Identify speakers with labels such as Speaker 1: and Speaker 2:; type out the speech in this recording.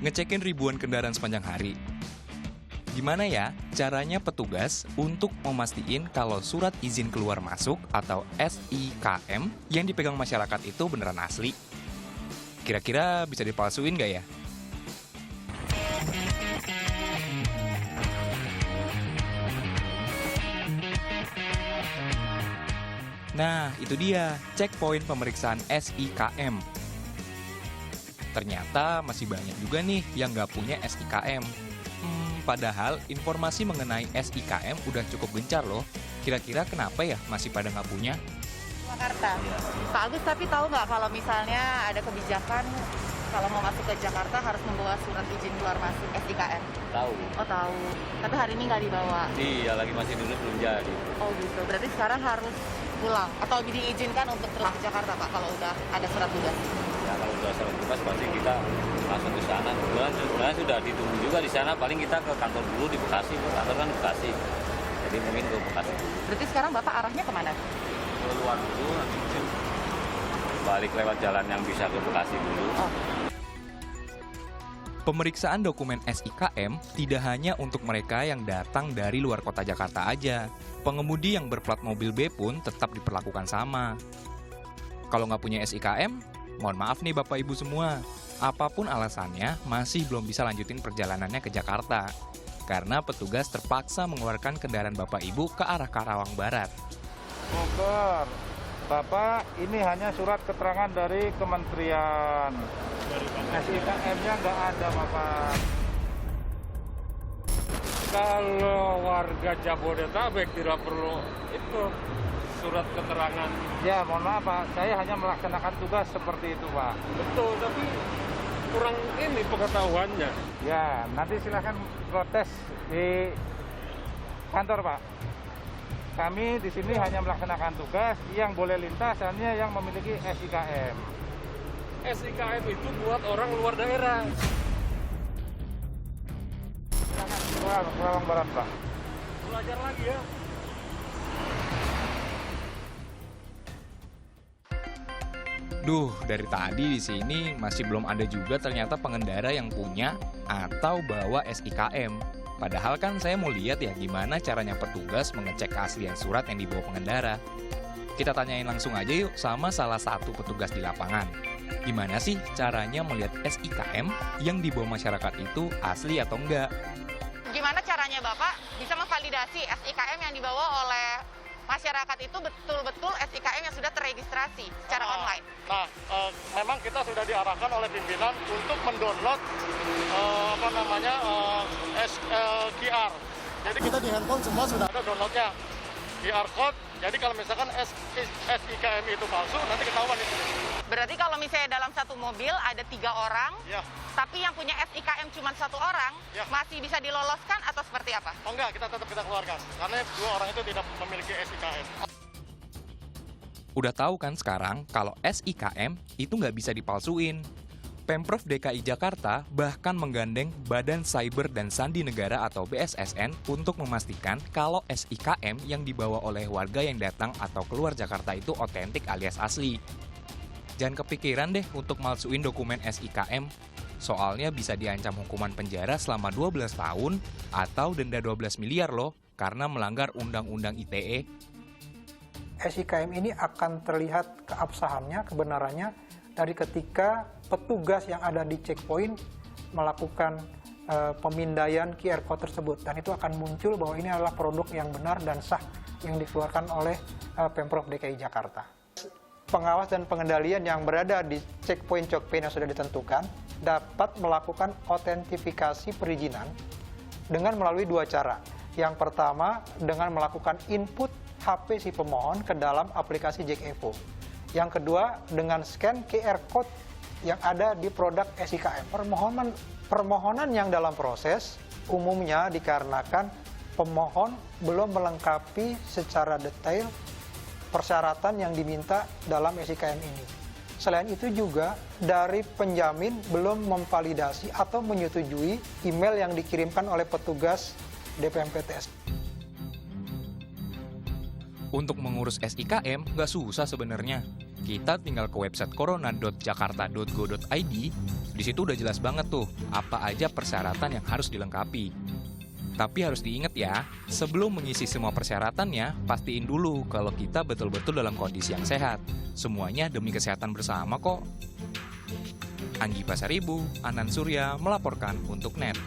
Speaker 1: ngecekin ribuan kendaraan sepanjang hari. Gimana ya caranya petugas untuk memastikan kalau surat izin keluar masuk atau SIKM yang dipegang masyarakat itu beneran asli? Kira-kira bisa dipalsuin nggak ya? Nah, itu dia checkpoint pemeriksaan SIKM. Ternyata masih banyak juga nih yang nggak punya SIKM. Padahal informasi mengenai SIKM udah cukup gencar loh. Kira-kira kenapa ya masih pada nggak punya?
Speaker 2: Jakarta. Pak Agus, tapi tahu nggak kalau misalnya ada kebijakan kalau mau masuk ke Jakarta harus membawa surat izin keluar masuk SIKM?
Speaker 3: Tahu.
Speaker 2: Oh tahu. Tapi hari ini nggak dibawa.
Speaker 3: Iya, lagi masih dulu belum jadi.
Speaker 2: Oh gitu. Berarti sekarang harus pulang atau diizinkan untuk pulang ke Jakarta Pak kalau udah ada surat tugas?
Speaker 3: Ya kalau sudah surat tugas pasti kita langsung ke sana. Sebenarnya sudah ditunggu juga di sana. Paling kita ke kantor dulu di Bekasi. Kantor kan di Bekasi. Jadi mungkin ke Bekasi.
Speaker 2: Berarti sekarang Bapak arahnya kemana?
Speaker 3: Ke luar dulu, nanti mungkin balik lewat jalan yang bisa ke Bekasi dulu.
Speaker 2: Oh.
Speaker 1: Pemeriksaan dokumen SIKM tidak hanya untuk mereka yang datang dari luar kota Jakarta aja. Pengemudi yang berplat mobil B pun tetap diperlakukan sama. Kalau nggak punya SIKM, mohon maaf nih Bapak Ibu semua. Apapun alasannya, masih belum bisa lanjutin perjalanannya ke Jakarta. Karena petugas terpaksa mengeluarkan kendaraan Bapak Ibu ke arah Karawang Barat.
Speaker 4: Bogor, Bapak ini hanya surat keterangan dari kementerian. SIKM-nya nggak ada, Bapak.
Speaker 5: Kalau warga Jabodetabek tidak perlu itu surat keterangan.
Speaker 4: Ya, mohon maaf, Pak. Saya hanya melaksanakan tugas seperti itu, Pak.
Speaker 5: Betul, tapi kurang ini pengetahuannya.
Speaker 4: Ya, nanti silakan protes di kantor, Pak. Kami di sini hanya melaksanakan tugas, yang boleh lintas hanya yang memiliki SIKM.
Speaker 5: SIKM itu buat orang luar daerah.
Speaker 4: Karawang Barat, Pak.
Speaker 5: Belajar lagi ya.
Speaker 1: Duh, dari tadi di sini masih belum ada juga ternyata pengendara yang punya atau bawa SIKM. Padahal kan saya mau lihat ya gimana caranya petugas mengecek keaslian surat yang dibawa pengendara. Kita tanyain langsung aja yuk sama salah satu petugas di lapangan. Gimana sih caranya melihat SIKM yang dibawa masyarakat itu asli atau enggak?
Speaker 2: Gimana caranya Bapak bisa memvalidasi SIKM yang dibawa oleh masyarakat itu betul-betul SIKM yang sudah terregistrasi secara online?
Speaker 5: Nah, memang kita sudah diarahkan oleh pimpinan untuk mendownload QR. Jadi kita di handphone semua sudah ada downloadnya. QR code. Jadi kalau misalkan SIKM itu palsu, nanti ketahuan itu.
Speaker 2: Berarti kalau misalnya dalam satu mobil ada 3 orang,
Speaker 5: Ya.
Speaker 2: tapi yang punya SIKM cuma 1 orang,
Speaker 5: Ya.
Speaker 2: masih bisa diloloskan atau seperti apa?
Speaker 5: Oh enggak, kita tetap kita keluarkan. Karena 2 orang itu tidak memiliki SIKM.
Speaker 1: Udah tahu kan sekarang kalau SIKM itu nggak bisa dipalsuin. Pemprov DKI Jakarta bahkan menggandeng Badan Cyber dan Sandi Negara atau BSSN untuk memastikan kalau SIKM yang dibawa oleh warga yang datang atau keluar Jakarta itu otentik alias asli. Jangan kepikiran deh untuk malsuin dokumen SIKM, soalnya bisa diancam hukuman penjara selama 12 tahun atau denda 12 miliar loh karena melanggar Undang-Undang ITE.
Speaker 6: SIKM ini akan terlihat keabsahannya, kebenarannya dari ketika petugas yang ada di checkpoint melakukan pemindaian QR code tersebut, dan itu akan muncul bahwa ini adalah produk yang benar dan sah yang dikeluarkan oleh Pemprov DKI Jakarta. Pengawas dan pengendalian yang berada di checkpoint yang sudah ditentukan dapat melakukan autentifikasi perizinan dengan melalui 2 cara. Yang pertama dengan melakukan input HP si pemohon ke dalam aplikasi Jack Evo. Yang kedua dengan scan QR code yang ada di produk SIKM. Permohonan yang dalam proses umumnya dikarenakan pemohon belum melengkapi secara detail persyaratan yang diminta dalam SIKM ini. Selain itu juga dari penjamin belum memvalidasi atau menyetujui email yang dikirimkan oleh petugas DPMPTS.
Speaker 1: Untuk mengurus SIKM nggak susah sebenarnya. Kita tinggal ke website corona.jakarta.go.id, di situ udah jelas banget tuh apa aja persyaratan yang harus dilengkapi. Tapi harus diingat ya, sebelum mengisi semua persyaratannya, pastiin dulu kalau kita betul-betul dalam kondisi yang sehat. Semuanya demi kesehatan bersama kok. Anggi Pasaribu, Anan Surya melaporkan untuk NET.